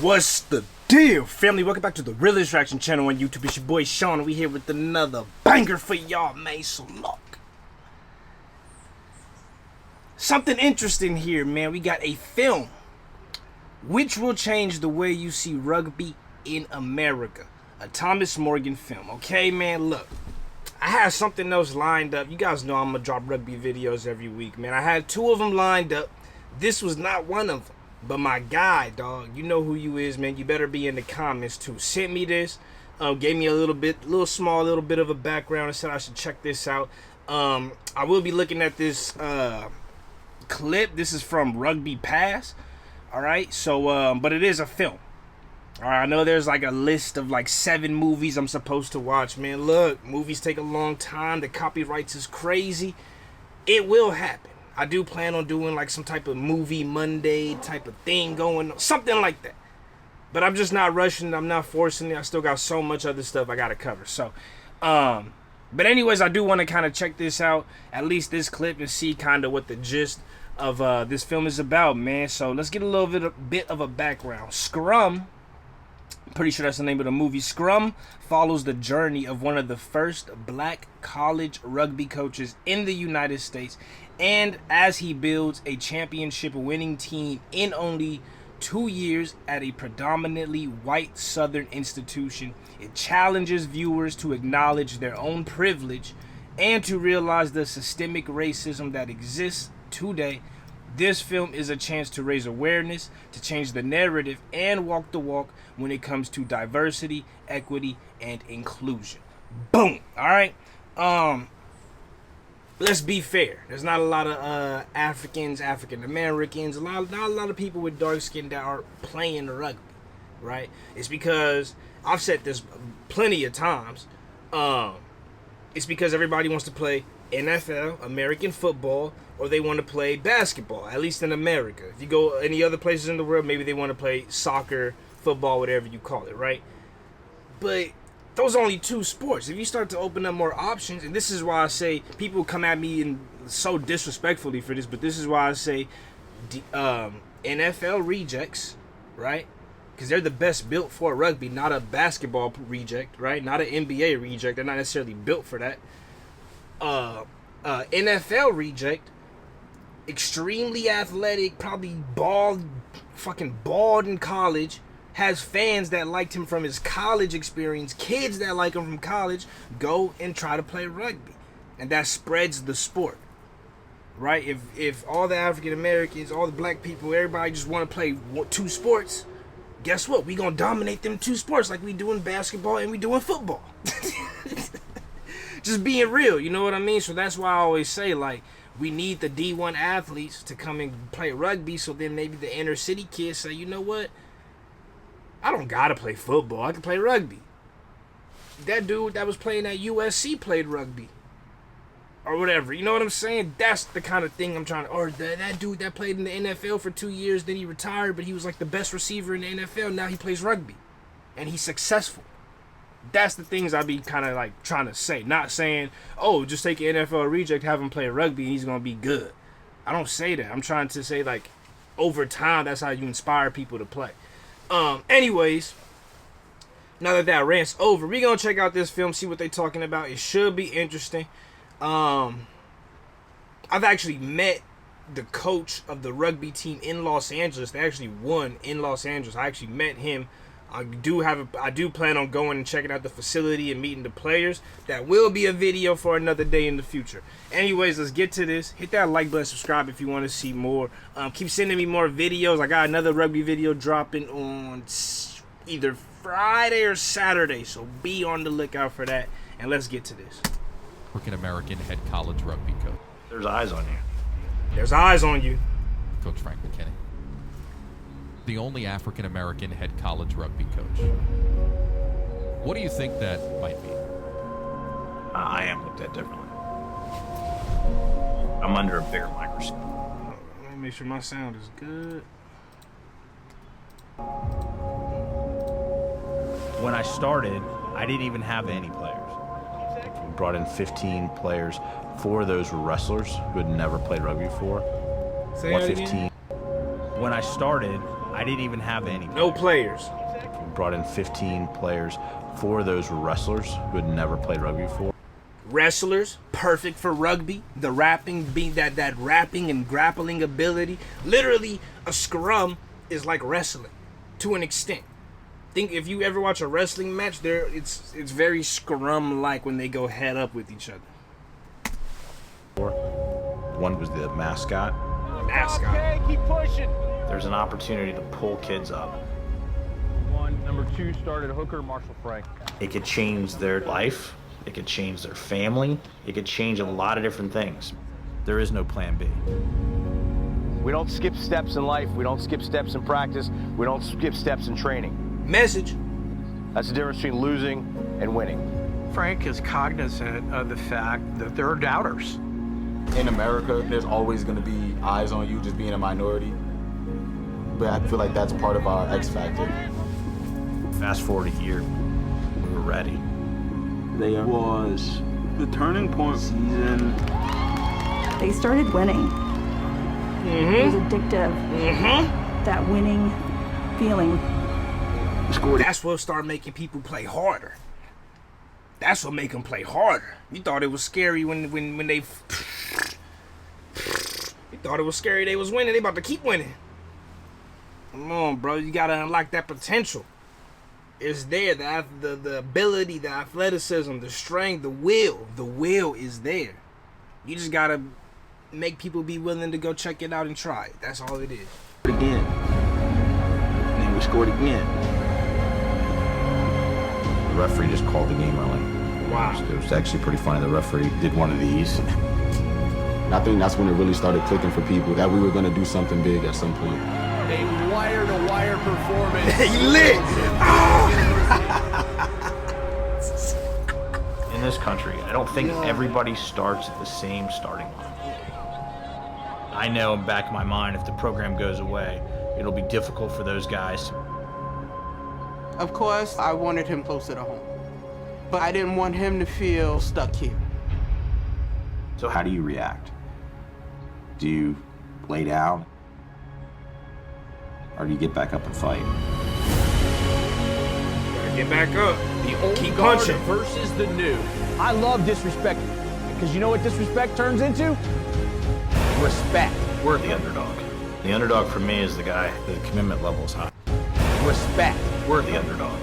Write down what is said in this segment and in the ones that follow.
What's the deal, family? Welcome back to the Real Distraction channel on YouTube. It's your boy Sean, and we here with another banger for y'all, man. So look, something interesting here, man. We got a film which will change the way you see rugby in America. A Thomas Morgan film. Okay, man, look, I had something else lined up. You guys know I'm gonna drop rugby videos every week, man. I had two of them lined up. This was not one of them. But my guy, dog, you know who you is, man. You better be in the comments too. Sent me this, gave me a little bit of a background, and said I should check this out. I will be looking at this clip. This is from Rugby Pass. All right, so but it is a film. All right, I know there's like a list of like 7 movies I'm supposed to watch, man. Look, movies take a long time. The copyrights is crazy. It will happen. I do plan on doing like some type of movie Monday type of thing going on, something like that. But I'm just not rushing. I'm not forcing it. I still got so much other stuff I got to cover. So, but anyways, I do want to kind of check this out, at least this clip, and see kind of what the gist of this film is about, man. So let's get a little bit of a background. Scrum, pretty sure that's the name of the movie. Scrum follows the journey of one of the first black college rugby coaches in the United States, and as he builds a championship-winning team in only 2 years at a predominantly white Southern institution, it challenges viewers to acknowledge their own privilege and to realize the systemic racism that exists today. This film is a chance to raise awareness, to change the narrative, and walk the walk when it comes to diversity, equity, and inclusion. Boom! Alright? Let's be fair. There's not a lot of African Americans, not a lot of people with dark skin that are playing rugby, right? It's because, I've said this plenty of times, it's because everybody wants to play NFL, American football, or they want to play basketball, at least in America. If you go any other places in the world, maybe they want to play soccer, football, whatever you call it, right? But those are only 2 sports. If you start to open up more options, and this is why I say, people come at me and so disrespectfully for this, but this is why I say NFL rejects, right? Because they're the best built for rugby, not a basketball reject, right? Not an NBA reject. They're not necessarily built for that. NFL reject, extremely athletic, probably fucking bald in college, has fans that liked him from his college experience, kids that like him from college, go and try to play rugby. And that spreads the sport, right? If all the African Americans, all the black people, everybody just want to play 2 sports, guess what? We gonna dominate them 2 sports like we do in basketball and we do in football. Just being real, you know what I mean? So that's why I always say, like, we need the D1 athletes to come and play rugby, so then maybe the inner city kids say, you know what? I don't gotta play football. I can play rugby. That dude that was playing at USC played rugby. Or whatever. You know what I'm saying? That's the kind of thing I'm trying to... Or that dude that played in the NFL for 2 years, then he retired, but he was like the best receiver in the NFL. Now he plays rugby. And he's successful. That's the things I be kind of like trying to say. Not saying, oh, just take an NFL reject, have him play rugby, and he's going to be good. I don't say that. I'm trying to say, like, over time, that's how you inspire people to play. Anyways, now that rant's over, we're gonna check out this film, see what they're talking about. It should be interesting. I've actually met the coach of the rugby team in Los Angeles. They actually won in Los Angeles. I actually met him. I do plan on going and checking out the facility and meeting the players. That will be a video for another day in the future. Anyways, let's get to this. Hit that like button, subscribe if you want to see more. Keep sending me more videos. I got another rugby video dropping on either Friday or Saturday, so be on the lookout for that. And let's get to this. African-American head college rugby coach. There's eyes on you. There's eyes on you. Coach Frank McKinney. The only African-American head college rugby coach. What do you think that might be? I am looked at differently. I'm under a bigger microscope. Let me make sure my sound is good. When I started, I didn't even have any players. We brought in 15 players. 4 of those were wrestlers who had never played rugby before. Say that again? 115. When I started, I didn't even have any. No players. We brought in 15 players. 4 of those were wrestlers who had never played rugby before. Wrestlers, perfect for rugby. The rapping, being that rapping and grappling ability. Literally, a scrum is like wrestling to an extent. Think if you ever watch a wrestling match, it's very scrum-like when they go head up with each other. One was the mascot. Mascot. Okay, keep pushing. There's an opportunity to pull kids up. Number 2 started hooker, Marshall Frank. It could change their life. It could change their family. It could change a lot of different things. There is no plan B. We don't skip steps in life. We don't skip steps in practice. We don't skip steps in training. Message. That's the difference between losing and winning. Frank is cognizant of the fact that there are doubters. In America, there's always going to be eyes on you just being a minority. But I feel like that's part of our X factor. Fast forward a year, we were ready. There was the turning point season. They started winning. It was addictive. That winning feeling. That's what started making people play harder. That's what make them play harder. You thought it was scary when they... You thought it was scary they was winning. They about to keep winning. Come on, bro. You gotta unlock that potential. It's there. The ability, the athleticism, the strength, the will. The will is there. You just gotta make people be willing to go check it out and try it. That's all it is. Again. And then we scored again. The referee just called the game early. Wow. It was actually pretty funny. The referee did one of these. I think that's when it really started clicking for people that we were going to do something big at some point. A wire-to-wire performance. He lit. In this country, I don't think everybody starts at the same starting line. I know in the back of my mind, if the program goes away, it'll be difficult for those guys. Of course, I wanted him closer to home. But I didn't want him to feel stuck here. So how do you react? Do you lay down? Or do you get back up and fight? Gotta get back up. The old Keep guard punching. versus the new. I love disrespect because you know what disrespect turns into? Respect. We're the underdog. The underdog for me is the guy, the commitment level is high. Respect. We're the underdog.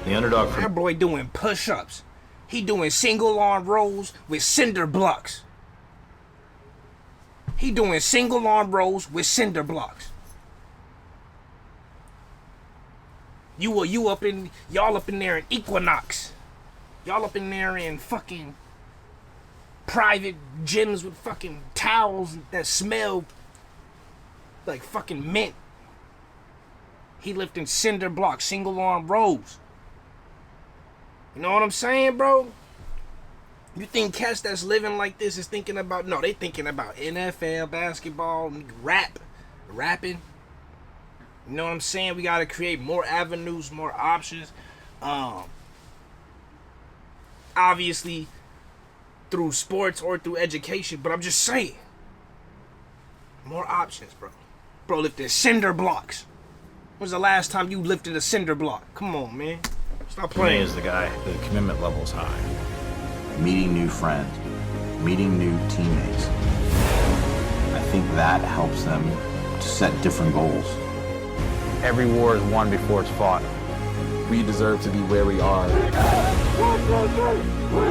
The underdog for That boy doing push-ups. He doing single arm rolls with cinder blocks. He doing single arm rolls with cinder blocks. Y'all up in there in Equinox. Y'all up in there in fucking private gyms with fucking towels that smell like fucking mint. He lifting cinder blocks, single arm rolls. You know what I'm saying, bro? You think cats that's living like this is thinking about... No, they thinking about NFL, basketball, rapping. You know what I'm saying? We got to create more avenues, more options. Obviously, through sports or through education. But I'm just saying. More options, bro. Bro, lifting cinder blocks. When was the last time you lifted a cinder block? Come on, man. Stop me playing. is the guy, the commitment level is high. Meeting new friends, meeting new teammates. I think that helps them to set different goals. Every war is won before it's fought. We deserve to be where we are.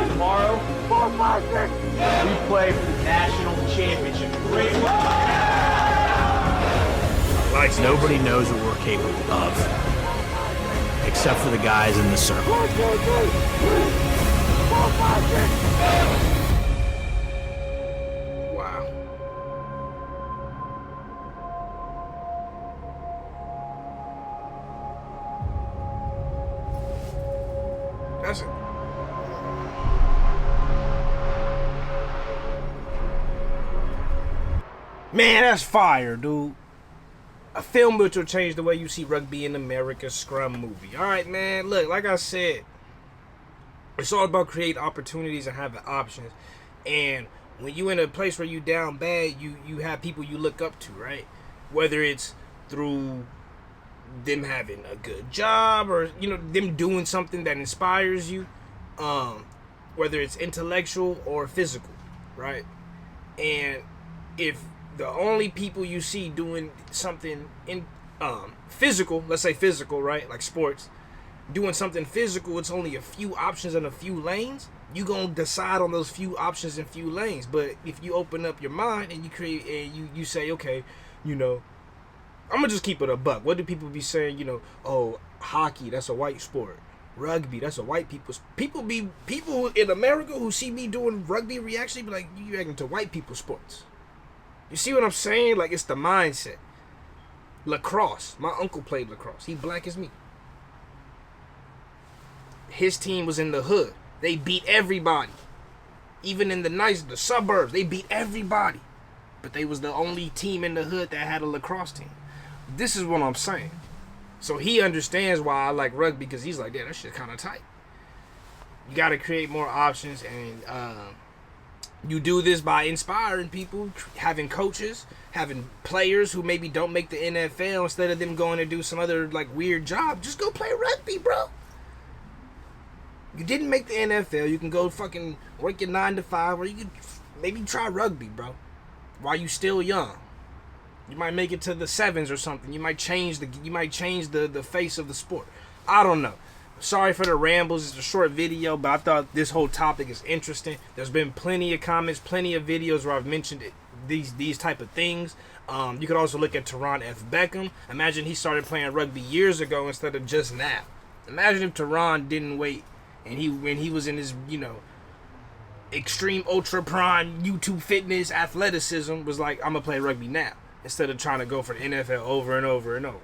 Tomorrow, we play for the national championship. Great Nobody knows what we're capable of, except for the guys in the circle. Wow. That's it. Man, that's fire, dude. A film which will change the way you see rugby in America. Scrum movie. All right, man. Look, like I said, it's all about creating opportunities and having options. And when you in a place where you down bad, you have people you look up to, right? Whether it's through them having a good job, or them doing something that inspires you, whether it's intellectual or physical, right? And if the only people you see doing something in physical, let's say physical, right, like sports, doing something physical, it's only a few options and a few lanes, you gonna decide on those few options and few lanes. But if you open up your mind and you create and you say, okay, I'm gonna just keep it a buck. What do people be saying? Oh, hockey, that's a white sport. Rugby, that's a white people's. People in America who see me doing rugby reaction be like, you acting to white people sports. You see what I'm saying? Like, it's the mindset. Lacrosse. My uncle played lacrosse. He black as me. His team was in the hood. They beat everybody. Even in the suburbs, they beat everybody. But they was the only team in the hood that had a lacrosse team. This is what I'm saying. So he understands why I like rugby, because he's like, yeah, that shit kind of tight. You got to create more options, and you do this by inspiring people, having coaches, having players who maybe don't make the NFL, instead of them going to do some other like weird job. Just go play rugby, bro. You didn't make the NFL, you can go fucking work your 9 to 5, or you could maybe try rugby, bro, while you still young. You might make it to the sevens or something. You might change the face of the sport. I don't know. Sorry for the rambles. It's a short video, but I thought this whole topic is interesting. There's been plenty of comments, plenty of videos where I've mentioned it, these type of things. You could also look at Teron F. Beckham. Imagine he started playing rugby years ago instead of just now. Imagine if Teron didn't wait, and when he was in his extreme ultra prime YouTube fitness athleticism, was like, I'm gonna play rugby now, instead of trying to go for the NFL over and over and over.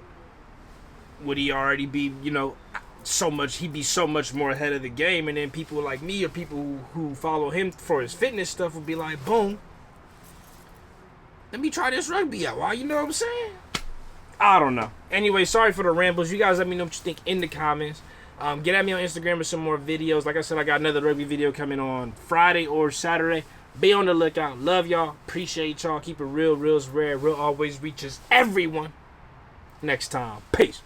Would he already be, he'd be so much more ahead of the game, and then people like me, or people who follow him for his fitness stuff, would be like, boom, let me try this rugby out. Why, you know what I'm saying? I don't know. Anyway, sorry for the rambles. You guys let me know what you think in the comments. Get at me on Instagram with some more videos. Like I said, I got another rugby video coming on Friday or Saturday. Be on the lookout. Love y'all. Appreciate y'all. Keep it real. Real's rare. Real always reaches everyone. Next time. Peace.